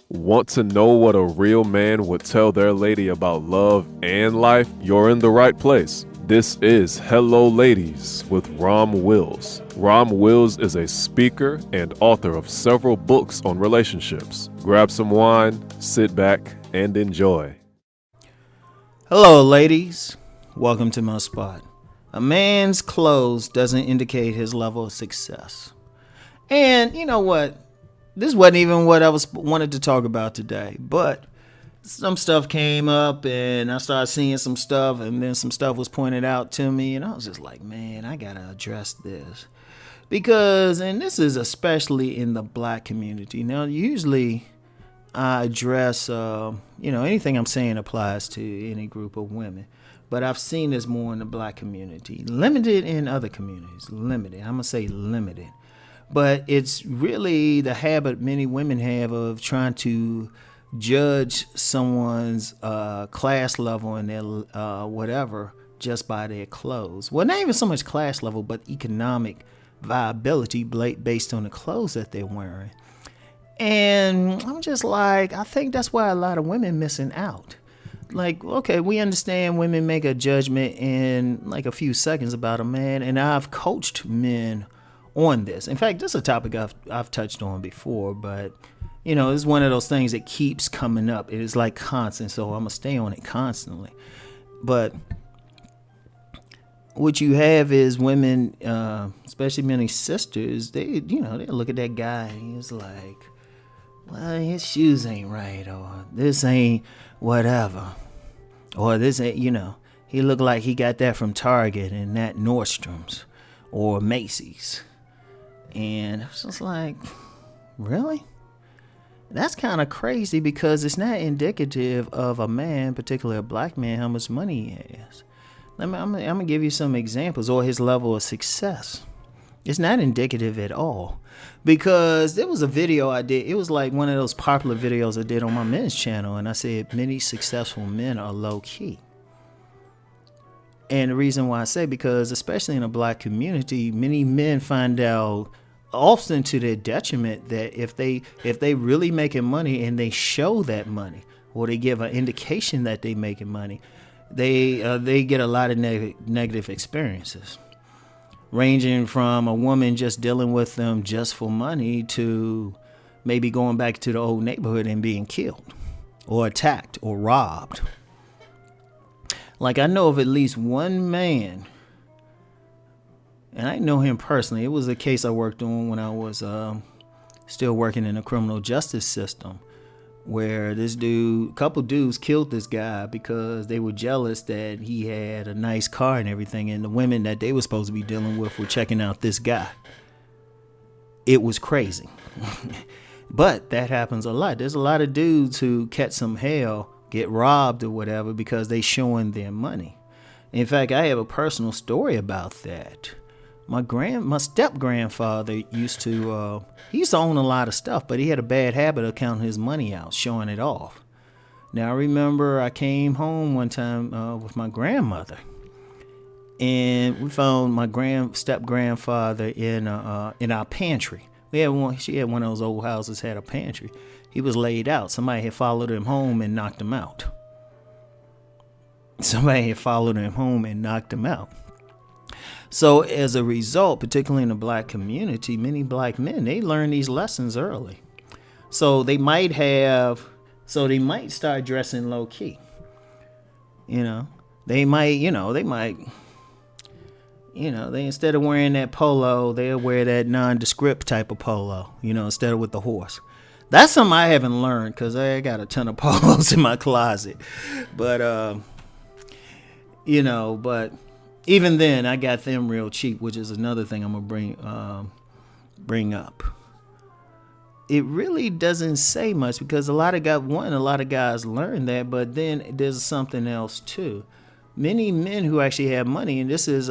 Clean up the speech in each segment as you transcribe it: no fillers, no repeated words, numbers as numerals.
Want to know what a real man would tell their lady about love and life? You're in the right place. This is Hello Ladies with Rom Wills. Rom Wills is a speaker and author of several books on relationships. Grab some wine, sit back, and enjoy. Hello, ladies. Welcome to my spot. A man's clothes doesn't indicate his level of success. And you know what? This wasn't even what I wanted to talk about today, but some stuff came up and I started seeing some stuff, and then some stuff was pointed out to me, and I was just like, man, I gotta address this. Because, and this is especially in the black community. Now, usually I address, anything I'm saying applies to any group of women. But I've seen this more in the black community. Limited in other communities. Limited. I'm going to say limited. But it's really the habit many women have of trying to judge someone's class level and their whatever just by their clothes. Well, not even so much class level, but economic viability based on the clothes that they're wearing. And I'm just like, I think that's why a lot of women missing out. Like, okay, we understand women make a judgment in like a few seconds about a man, and I've coached men on this. In fact, this is a topic I've touched on before, but it's one of those things that keeps coming up. It is like constant, so I'm gonna stay on it constantly. But what you have is women, especially many sisters, they look at that guy and he's like, well, his shoes ain't right, or this ain't whatever, or this ain't, he looked like he got that from Target and not Nordstrom's or Macy's. And I was just like, really? That's kind of crazy, because it's not indicative of a man, particularly a black man, how much money he has. I'm going to give you some examples, or his level of success. It's not indicative at all, because there was a video I did. It was like one of those popular videos I did on my men's channel, and I said many successful men are low key. And the reason why I say, because especially in the black community, many men find out often to their detriment that if they really making money and they show that money, or they give an indication that they making money, they get a lot of negative experiences, ranging from a woman just dealing with them just for money to maybe going back to the old neighborhood and being killed or attacked or robbed. Like, I know of at least one man, and I know him personally. It was a case I worked on when I was still working in the criminal justice system, where this couple dudes killed this guy because they were jealous that he had a nice car and everything, and the women that they were supposed to be dealing with were checking out this guy. It was crazy. But that happens a lot. There's a lot of dudes who catch some hell, get robbed or whatever, because they showing their money. In fact, I have a personal story about that. My step grandfather used to own a lot of stuff, but he had a bad habit of counting his money out, showing it off. Now, I remember I came home one time with my grandmother, and we found my step grandfather in our pantry. She had one of those old houses, had a pantry. He was laid out. Somebody had followed him home and knocked him out. So as a result, particularly in the black community, many black men, they learn these lessons early. So they might start dressing low key. They instead of wearing that polo, they'll wear that nondescript type of polo, instead of with the horse. That's something I haven't learned, because I got a ton of polos in my closet. But even then, I got them real cheap, which is another thing I'm gonna bring up. It really doesn't say much, because a lot of guys learn that, but then there's something else too. Many men who actually have money, and this is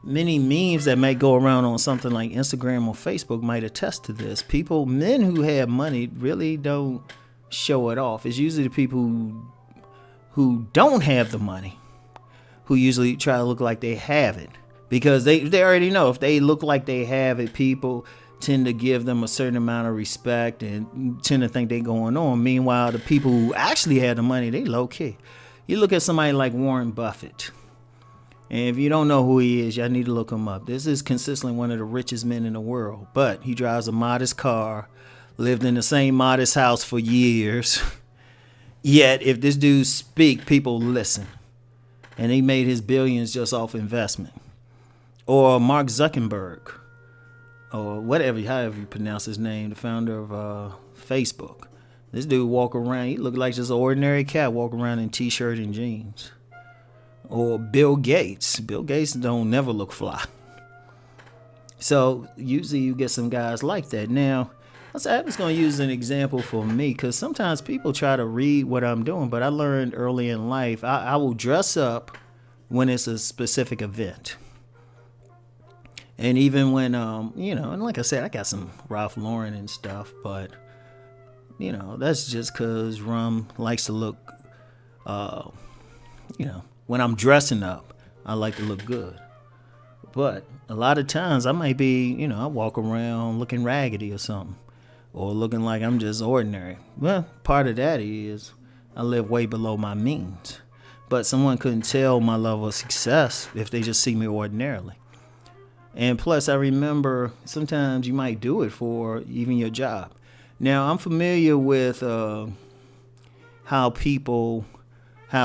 many memes that might go around on something like Instagram or Facebook might attest to this. Men who have money really don't show it off. It's usually the people who don't have the money who usually try to look like they have it, because they already know if they look like they have it, tend to give them a certain amount of respect and tend to think they're going on. Meanwhile, the people who actually had the money, they low key. You look at somebody like Warren Buffett, and if you don't know who he is, y'all need to look him up. This is consistently one of the richest men in the world, but he drives a modest car, lived in the same modest house for years. Yet, if this dude speak, people listen. And he made his billions just off investment. Or Mark Zuckerberg, or whatever, however you pronounce his name, the founder of Facebook. This dude walk around, he look like just an ordinary cat walking around in t-shirt and jeans. Or Bill Gates. Bill Gates don't never look fly. So usually you get some guys like that. Now, I was going to use an example for me, because sometimes people try to read what I'm doing, but I learned early in life, I will dress up when it's a specific event. And even when, and like I said, I got some Ralph Lauren and stuff, but, that's just because Rom likes to look, when I'm dressing up, I like to look good. But a lot of times I might be, I walk around looking raggedy or something, or looking like I'm just ordinary. Well, part of that is I live way below my means. But someone couldn't tell my level of success if they just see me ordinarily. And plus, I remember sometimes you might do it for even your job. Now, I'm familiar with how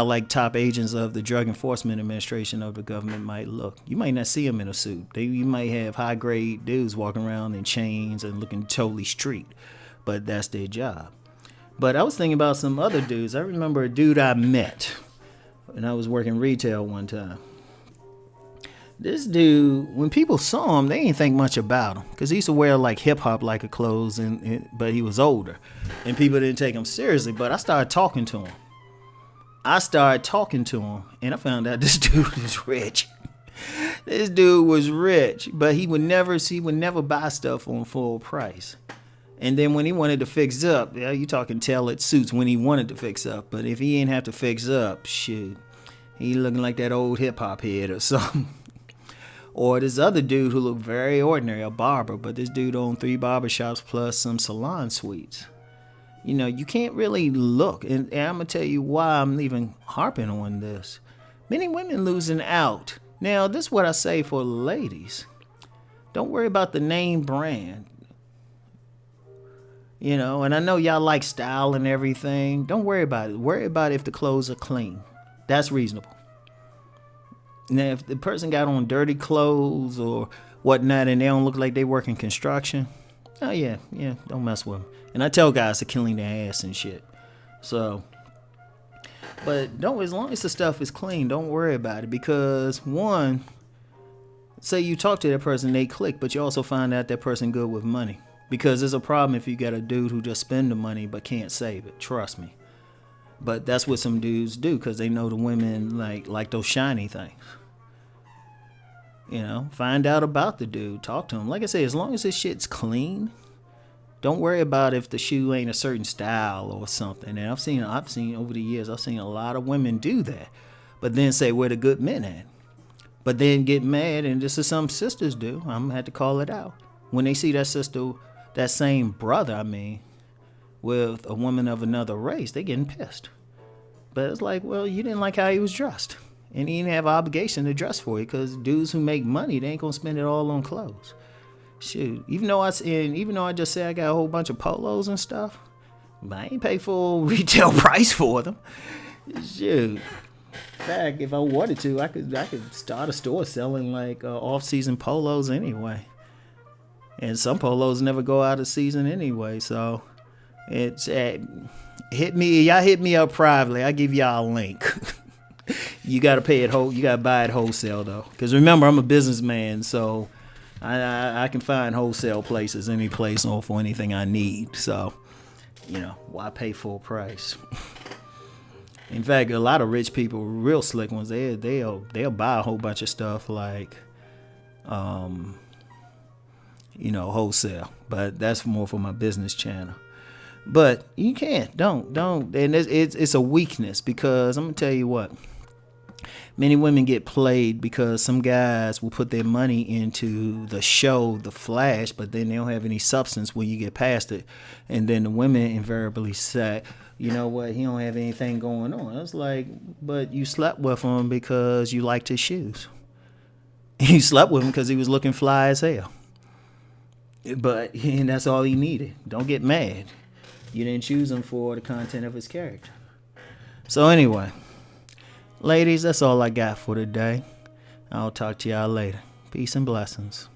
like top agents of the Drug Enforcement Administration of the government might look. You might not see them in a suit. You might have high grade dudes walking around in chains and looking totally street, but that's their job. But I was thinking about some other dudes. I remember a dude I met when I was working retail one time. This dude, when people saw him, they didn't think much about him, because he used to wear like hip hop like a clothes, but he was older, and people didn't take him seriously. But I started talking to him. And I found out this dude is rich. This dude was rich, but he would never buy stuff on full price. And then when he wanted to fix up, you talking tailored suits when he wanted to fix up. But if he ain't have to fix up, shoot, he looking like that old hip hop head or something. Or this other dude who looked very ordinary, a barber, but this dude owned 3 barbershops plus some salon suites. You can't really look. And I'm going to tell you why I'm even harping on this. Many women losing out. Now, this is what I say for ladies. Don't worry about the name brand. And I know y'all like style and everything. Don't worry about it. Worry about if the clothes are clean. That's reasonable. Now, if the person got on dirty clothes or whatnot and they don't look like they work in construction, oh yeah, don't mess with them. And I tell guys to clean their ass and shit. So, but as long as the stuff is clean, don't worry about it. Because one, say you talk to that person, they click, but you also find out that person good with money. Because there's a problem if you got a dude who just spend the money but can't save it. Trust me. But that's what some dudes do, because they know the women like those shiny things. Find out about the dude. Talk to him. Like I say, as long as this shit's clean, don't worry about if the shoe ain't a certain style or something. And I've seen over the years, I've seen a lot of women do that. But then say, where the good men at? But then get mad, and this is some sisters do. I'm going to have to call it out. When they see that sister, that same brother, with a woman of another race, they getting pissed. But it's like, well, you didn't like how he was dressed. And he didn't have an obligation to dress for you, because dudes who make money, they ain't going to spend it all on clothes. Shoot, even though I just say I got a whole bunch of polos and stuff, but I ain't pay full retail price for them. Shoot. In fact, if I wanted to, I could start a store selling like off-season polos anyway. And some polos never go out of season anyway, so it's y'all hit me up privately. I'll give y'all a link. You gotta pay it you gotta buy it wholesale though, because remember, I'm a businessman, so I can find wholesale places any place or for anything I need. So why pay full price? In fact, a lot of rich people, real slick ones, they'll buy a whole bunch of stuff like wholesale, but that's more for my business channel. But you can't, don't, and it's a weakness, because I'm gonna tell you what, Many women get played because some guys will put their money into the show, the flash, but then they don't have any substance when you get past it. And then the women invariably say, you know what, he don't have anything going on. I was like, but you slept with him because you liked his shoes. You slept with him because he was looking fly as hell. But and that's all he needed. Don't get mad. You didn't choose him for the content of his character. So anyway, ladies, that's all I got for today. I'll talk to y'all later. Peace and blessings.